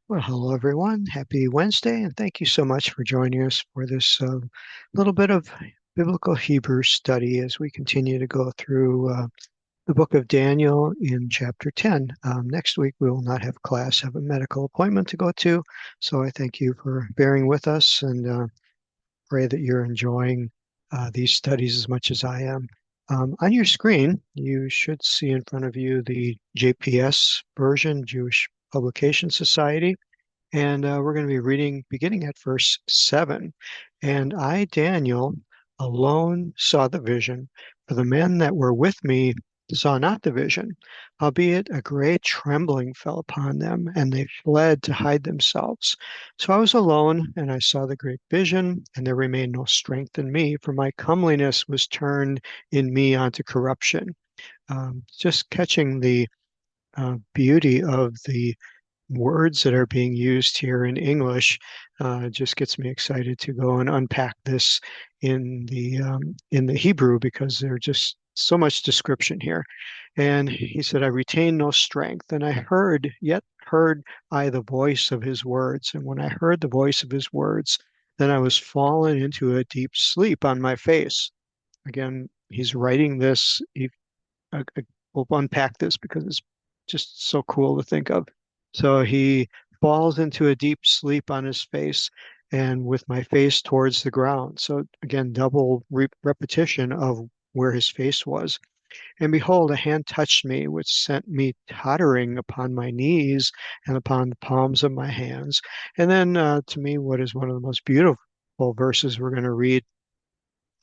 Well, hello everyone. Happy Wednesday, and thank you so much for joining us for this little bit of biblical Hebrew study as we continue to go through the book of Daniel in chapter 10. Next week we will not have class, have a medical appointment to go to, so I thank you for bearing with us and pray that you're enjoying these studies as much as I am. On your screen, you should see in front of you the JPS version, Jewish Publication Society. And we're going to be reading beginning at verse 7. And I, Daniel, alone saw the vision, for the men that were with me saw not the vision. Howbeit a great trembling fell upon them, and they fled to hide themselves. So I was alone, and I saw the great vision, and there remained no strength in me, for my comeliness was turned in me unto corruption. Just catching the beauty of the words that are being used here in English just gets me excited to go and unpack this in the Hebrew because there's just so much description here. And he said, I retain no strength, and I heard, yet heard I the voice of his words. And when I heard the voice of his words, then I was fallen into a deep sleep on my face. Again, he's writing this. We'll unpack this because it's just so cool to think of. So he falls into a deep sleep on his face and with my face towards the ground. So again, double repetition of where his face was. And behold, a hand touched me, which sent me tottering upon my knees and upon the palms of my hands. And then to me, what is one of the most beautiful verses we're going to read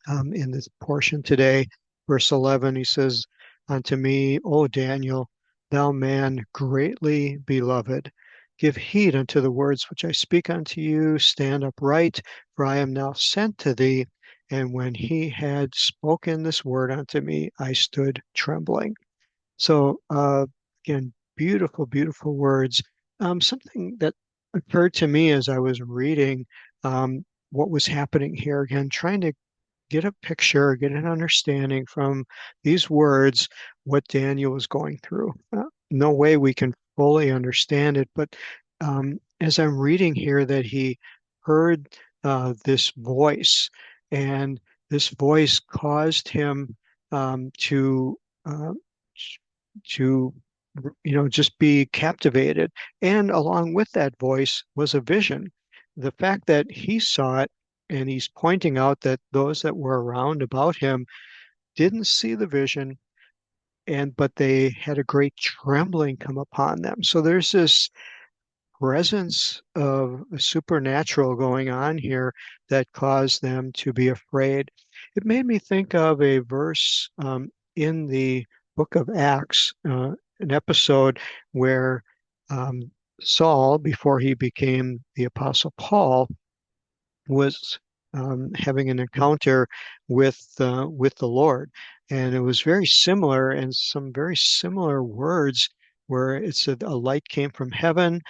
in this portion today. Verse 11, he says, Unto me, O Daniel, thou man greatly beloved, give heed unto the words which I speak unto you, stand upright, for I am now sent to thee. And when he had spoken this word unto me, I stood trembling. So, again, beautiful, beautiful words. Something that occurred to me as I was reading what was happening here, again, trying to get a picture, get an understanding from these words what Daniel was going through. No way we can fully understand it, but as I'm reading here, that he heard this voice, and this voice caused him to to just be captivated. And along with that voice was a vision. The fact that he saw it, and he's pointing out that those that were around about him didn't see the vision, and but they had a great trembling come upon them. So there's this presence of a supernatural going on here that caused them to be afraid. It made me think of a verse in the book of Acts, an episode where um, Saul, before he became the Apostle Paul, was having an encounter with the Lord, and it was very similar, and some very similar words where it said a light came from heaven.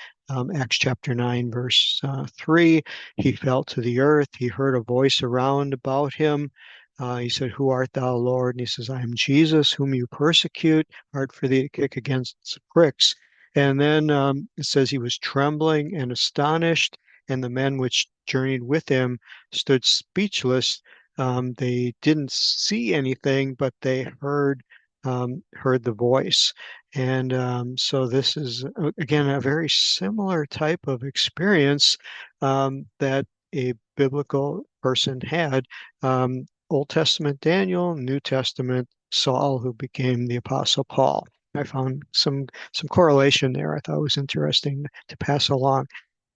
Acts chapter 9, verse 3. He fell to the earth. He heard a voice around about him. He said, Who art thou, Lord? And he says, I am Jesus, whom you persecute. Hard for thee to kick against the pricks. And then it says he was trembling and astonished, and the men which journeyed with him stood speechless. They didn't see anything, but they heard the voice. And so this is again a very similar type of experience that a biblical person had. Old Testament Daniel, New Testament Saul, who became the Apostle Paul. I found some correlation there. I thought it was interesting to pass along.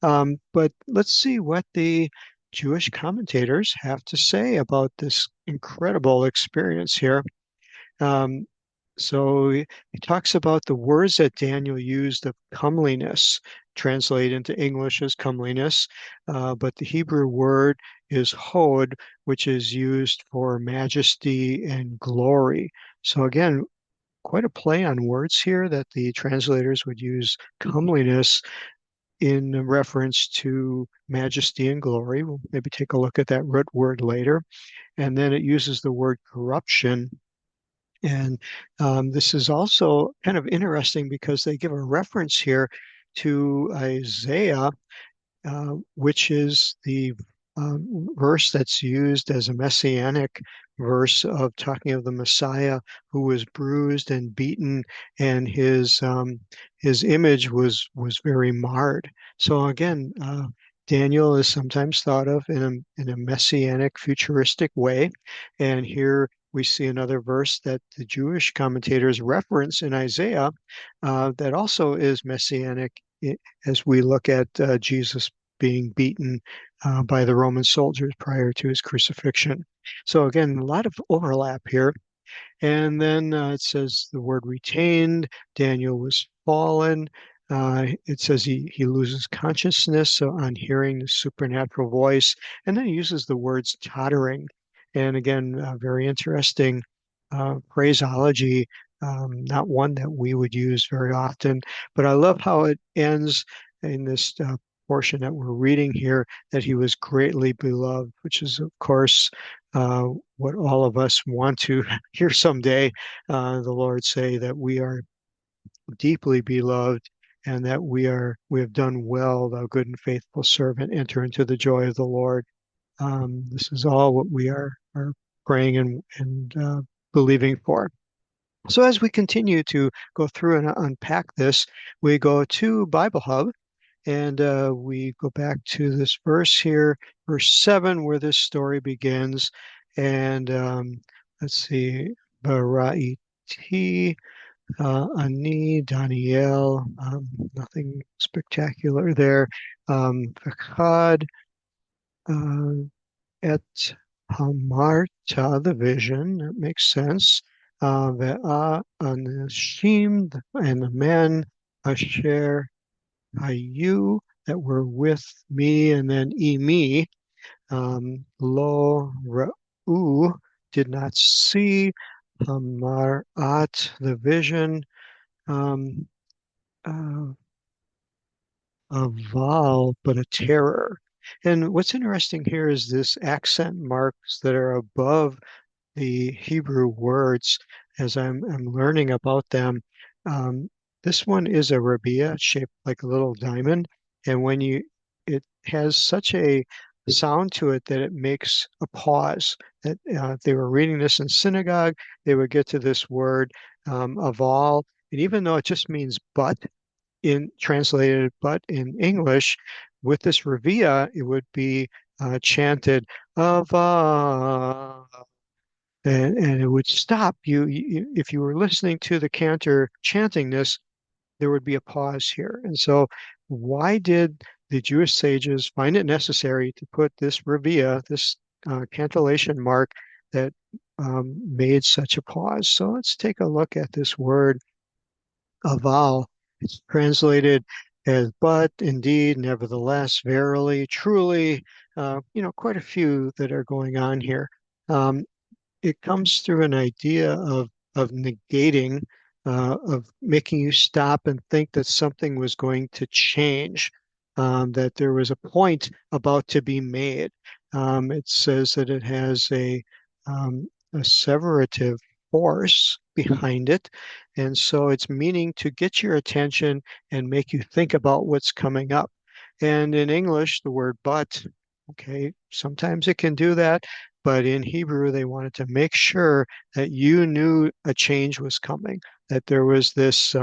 But let's see what the Jewish commentators have to say about this incredible experience here. Um, so he talks about the words that Daniel used of comeliness, translate into English as comeliness, but the Hebrew word is hod, which is used for majesty and glory. So again, quite a play on words here that the translators would use comeliness in reference to majesty and glory. We'll maybe take a look at that root word later. And then it uses the word corruption. And this is also kind of interesting because they give a reference here to Isaiah, which is the verse that's used as a messianic verse of talking of the Messiah who was bruised and beaten, and his image was very marred. So again, Daniel is sometimes thought of in a messianic, futuristic way, and here we see another verse that the Jewish commentators reference in Isaiah that also is messianic as we look at Jesus being beaten by the Roman soldiers prior to his crucifixion. So again, a lot of overlap here. And then it says the word retained. Daniel was fallen. It says he loses consciousness on hearing the supernatural voice. And then he uses the words tottering. And again, very interesting phraseology, not one that we would use very often. But I love how it ends in this portion that we're reading here, that he was greatly beloved, which is, of course, uh, what all of us want to hear someday. The Lord say that we are deeply beloved and that we have done well, thou good and faithful servant, enter into the joy of the Lord. This is all what we are praying and believing for. So as we continue to go through and unpack this, we go to Bible Hub and we go back to this verse here, verse 7, where this story begins. And let's see, Baraiti, Ani, Daniel, nothing spectacular there. Fakad, uh, Et Hamarta, the vision, that makes sense. Ve'a Anashim, and the men, Asher Hayu, that were with me, and then Emi, Lo Ra'u, did not see, Hamarat, the vision, um, uh, a Val, but a terror. And what's interesting here is this accent marks that are above the Hebrew words as I'm learning about them. Um, this one is a rabia shaped like a little diamond, and it has such a sound to it that it makes a pause. That if they were reading this in synagogue, they would get to this word aval, and even though it just means but in translated, but in English, with this rabia, it would be chanted aval, and it would stop you if you were listening to the cantor chanting this. There would be a pause here. And so why did the Jewish sages find it necessary to put this revia, this cantillation mark that made such a pause? So let's take a look at this word aval. It's translated as but, indeed, nevertheless, verily, truly, quite a few that are going on here. Um, it comes through an idea of negating, of making you stop and think that something was going to change, that there was a point about to be made. It says that it has a asseverative force behind it, and so it's meaning to get your attention and make you think about what's coming up. And in English, the word but, okay, sometimes it can do that, but in Hebrew, they wanted to make sure that you knew a change was coming, that there was this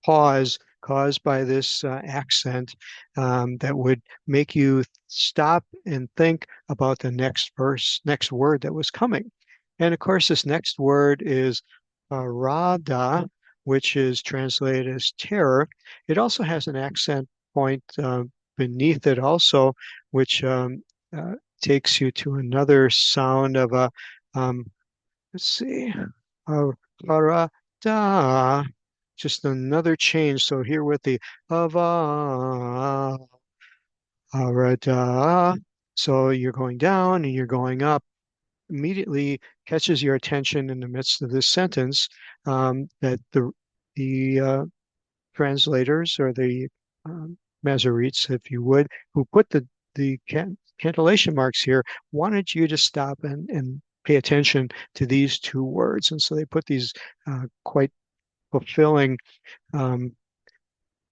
pause caused by this accent that would make you stop and think about the next verse, next word that was coming. And of course, this next word is rada, which is translated as terror. It also has an accent point beneath it also, which takes you to another sound of a, um, let's see, a da, just another change. So here with the ava, da, so you're going down and you're going up. Immediately catches your attention in the midst of this sentence that the translators or the Masoretes, if you would, who put the cantillation marks here, wanted you to stop and pay attention to these two words. And so they put these quite fulfilling um,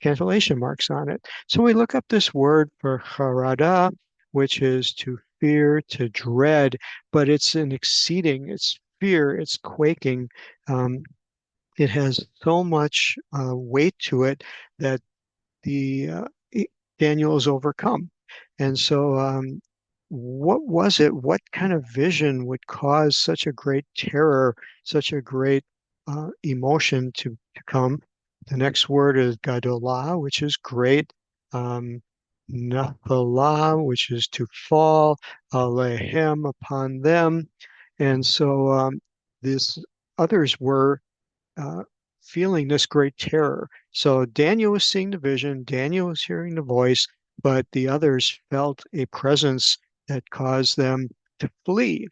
cantillation marks on it. So we look up this word for charada, which is to fear, to dread, but it's an exceeding, it's fear, it's quaking. Um, it has so much weight to it that the Daniel is overcome. And so, what was it? What kind of vision would cause such a great terror, such a great emotion to come? The next word is gadolah, which is great. Um, Naphalah, which is to fall, alehem, upon them. And so, these others were uh, feeling this great terror. So Daniel was seeing the vision, Daniel was hearing the voice, but the others felt a presence that caused them to flee,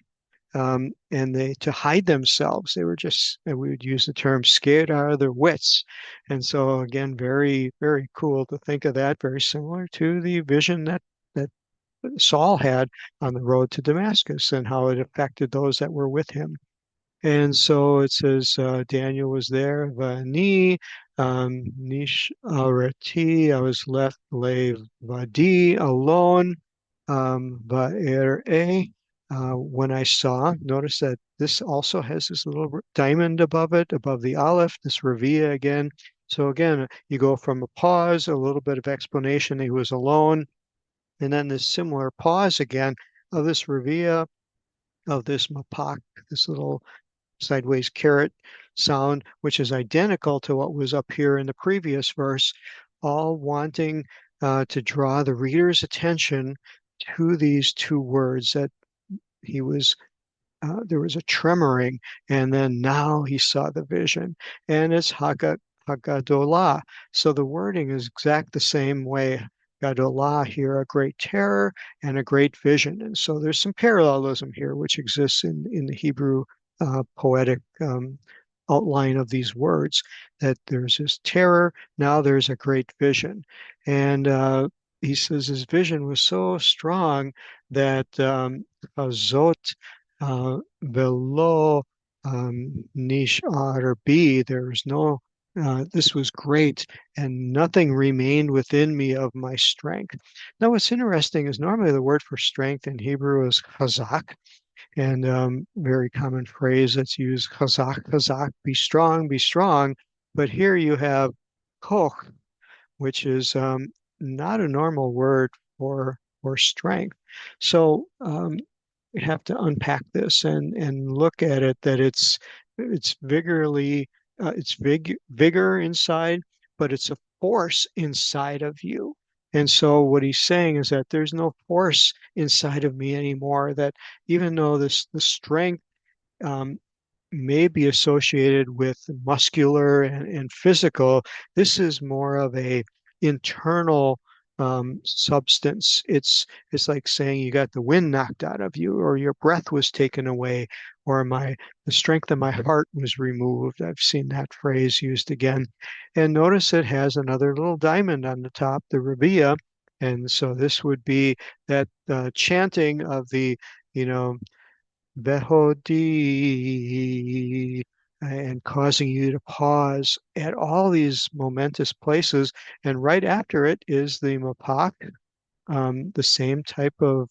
and they to hide themselves. They were just, and we would use the term, scared out of their wits. And so again, very, very cool to think of that, very similar to the vision that Saul had on the road to Damascus and how it affected those that were with him. And so it says Daniel was there, Vani, Nish Arati, I was left lay Vadi alone, Va'ere. When I saw, notice that this also has this little diamond above it, above the Aleph, this Ravia again. So again, you go from a pause, a little bit of explanation, he was alone, and then this similar pause again of this Ravia, of this Mapak, this little sideways caret sound, which is identical to what was up here in the previous verse, all wanting to draw the reader's attention to these two words that he was there was a tremoring, and then now he saw the vision, and it's Hagadolah. So the wording is exact the same way. Gadolah here, a great terror and a great vision. And so there's some parallelism here, which exists in the Hebrew poetic outline of these words, that there's this terror, now there's a great vision. And he says his vision was so strong that Hazot below niche or B, there's no, this was great, and nothing remained within me of my strength. Now, what's interesting is normally the word for strength in Hebrew is chazak, and very common phrase that's used, chazak, chazak, be strong. But here you have koch, which is not a normal word for strength. So we have to unpack this and look at it, that it's vigorly it's vigor inside, but it's a force inside of you. And so what he's saying is that there's no force inside of me anymore, that even though this the strength um, may be associated with muscular and physical. This is more of a internal substance. It's like saying you got the wind knocked out of you, or your breath was taken away, or the strength of my heart was removed. I've seen that phrase used again. And notice it has another little diamond on the top, the rabia. And so this would be that chanting of the, you know, Behodi, and causing you to pause at all these momentous places. And right after it is the Mapak, the same type of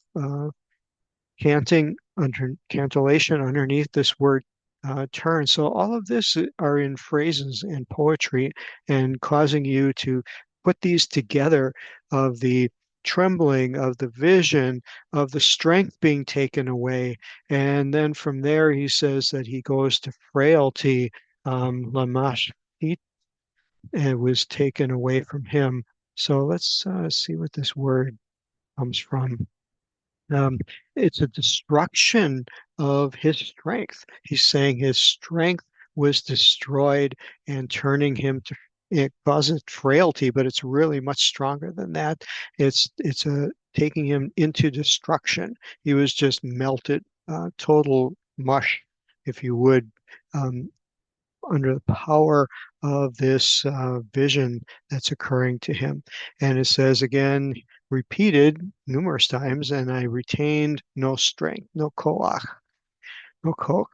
cantillation underneath this word turn. So all of this are in phrases and poetry, and causing you to put these together, of the trembling, of the vision, of the strength being taken away. And then from there, he says that he goes to frailty, lamash, and was taken away from him. So let's see what this word comes from. Um, it's a destruction of his strength. He's saying his strength was destroyed, and turning him to, it causes frailty, but it's really much stronger than that. It's a taking him into destruction. He was just melted, total mush, if you would, um, under the power of this vision that's occurring to him. And it says again, repeated numerous times, and I retained no strength, no koach, no koch.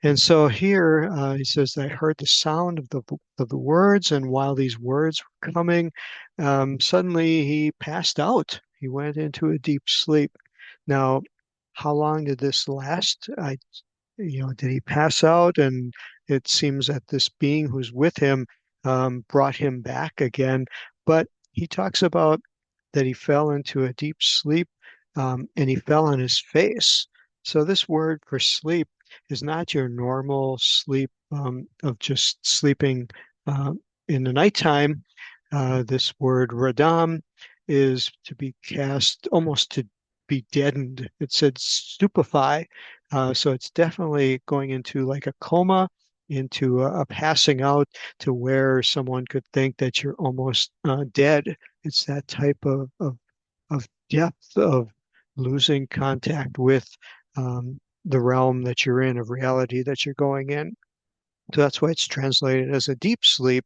And so here he says, I heard the sound of the words, and while these words were coming, suddenly he passed out. He went into a deep sleep. Now, how long did this last? Did he pass out? And it seems that this being who's with him brought him back again. But he talks about that he fell into a deep sleep and he fell on his face. So this word for sleep is not your normal sleep of just sleeping uh, in the nighttime. This word radam is to be cast almost to be deadened. It said stupefy. So it's definitely going into like a coma, into a passing out to where someone could think that you're almost dead. It's that type of depth of losing contact with the realm that you're in, of reality that you're going in. So that's why it's translated as a deep sleep.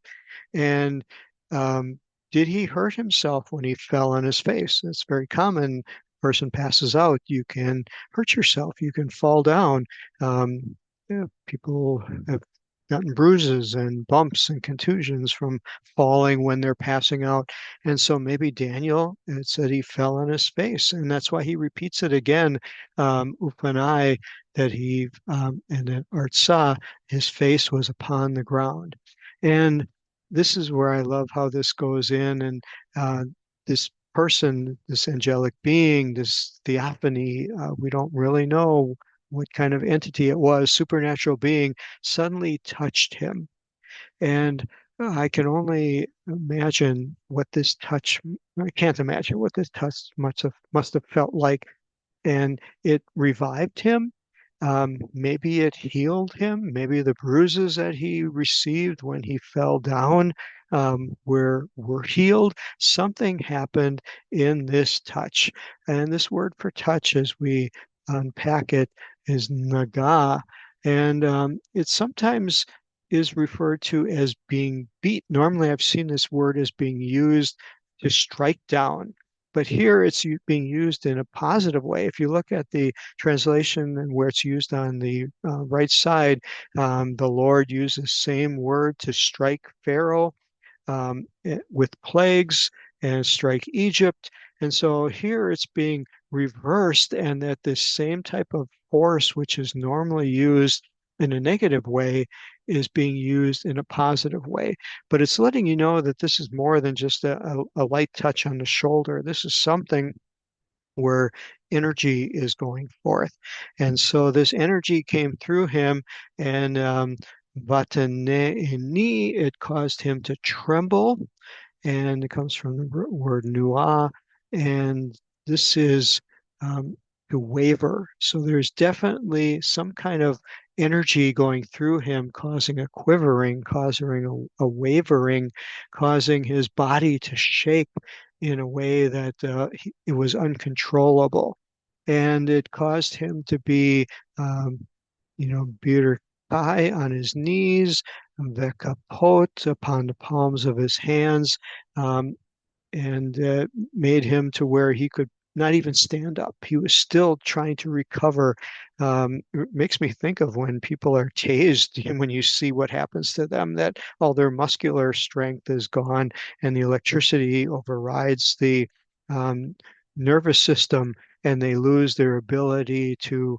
And um, did he hurt himself when he fell on his face? It's very common. Person passes out, you can hurt yourself, you can fall down. Yeah, people have gotten bruises and bumps and contusions from falling when they're passing out. And so maybe Daniel, it said he fell on his face, and that's why he repeats it again, upanai, that and then artsa, his face was upon the ground. And this is where I love how this goes in, and this person, this angelic being, this theophany, we don't really know what kind of entity it was, supernatural being, suddenly touched him. And I can only imagine what this touch, I can't imagine what this touch must have felt like. And it revived him. Maybe it healed him. Maybe the bruises that he received when he fell down were healed. Something happened in this touch. And this word for touch, as we unpack it, is naga. And it sometimes is referred to as being beat. Normally, I've seen this word as being used to strike down. But here it's being used in a positive way. If you look at the translation and where it's used on the right side, the Lord uses the same word to strike Pharaoh with plagues and strike Egypt. And so here it's being reversed, and that this same type of force, which is normally used in a negative way, is being used in a positive way. But it's letting you know that this is more than just a light touch on the shoulder. This is something where energy is going forth. And so this energy came through him, and Vataneni, it caused him to tremble, and it comes from the word nuah, and this is um, to waver. So there's definitely some kind of energy going through him, causing a quivering, causing a wavering, causing his body to shake in a way that it was uncontrollable. And it caused him to be, Birkai on his knees, Vekapot upon the palms of his hands, um, and made him to where he could not even stand up. He was still trying to recover. It makes me think of when people are tased and when you see what happens to them, that all their muscular strength is gone and the electricity overrides the um, nervous system, and they lose their ability to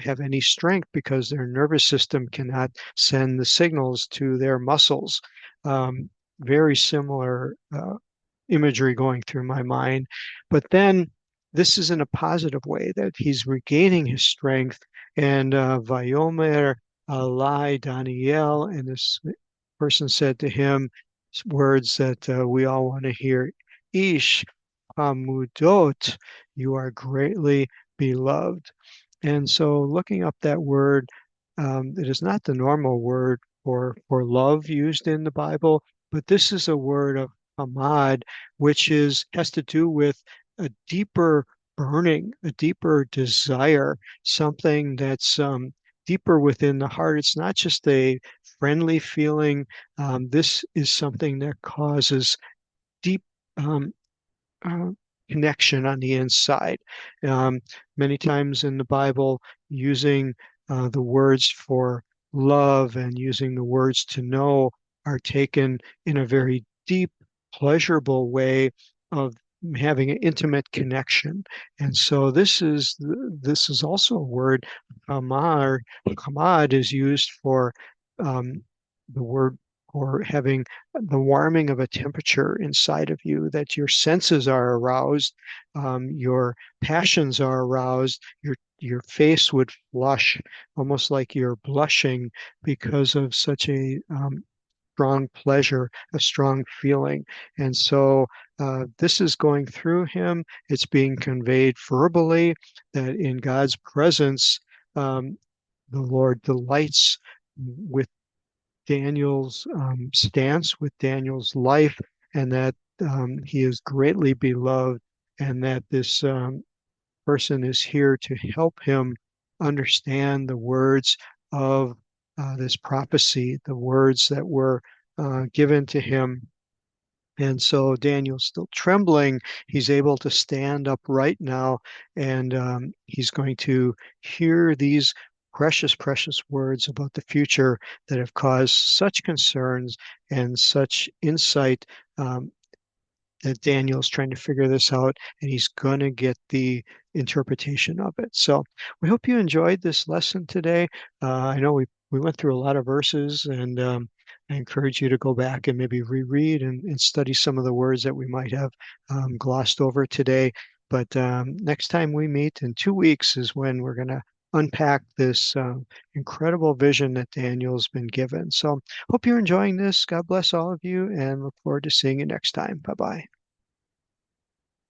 have any strength because their nervous system cannot send the signals to their muscles. Very similar imagery going through my mind. But then this is in a positive way, that he's regaining his strength. And Vayomer Alai Daniel, and this person said to him words that we all want to hear. Ish Hamudot, you are greatly beloved. And so looking up that word, it is not the normal word for love used in the Bible, but this is a word of hamad, which has to do with a deeper burning, a deeper desire, something that's deeper within the heart. It's not just a friendly feeling. This is something that causes deep um, uh, connection on the inside. Um, Many times in the Bible, using the words for love and using the words to know are taken in a very deep, pleasurable way of having an intimate connection. And so this is also a word, kamar. Kamad is used for um, the word for having the warming of a temperature inside of you, that your senses are aroused, your passions are aroused, your face would flush, almost like you're blushing because of such a strong pleasure, a strong feeling. And so this is going through him. It's being conveyed verbally that in God's presence, the Lord delights with Daniel's stance, with Daniel's life, and that he is greatly beloved, and that this person is here to help him understand the words of this prophecy, the words that were given to him. And so Daniel's still trembling. He's able to stand upright now, and he's going to hear these precious, precious words about the future that have caused such concerns and such insight. That Daniel's trying to figure this out, and he's going to get the interpretation of it. So we hope you enjoyed this lesson today. I know we went through a lot of verses, and I encourage you to go back and maybe reread and study some of the words that we might have glossed over today. But next time we meet in 2 weeks is when we're going to unpack this incredible vision that Daniel's been given. So hope you're enjoying this. God bless all of you, and look forward to seeing you next time. Bye bye.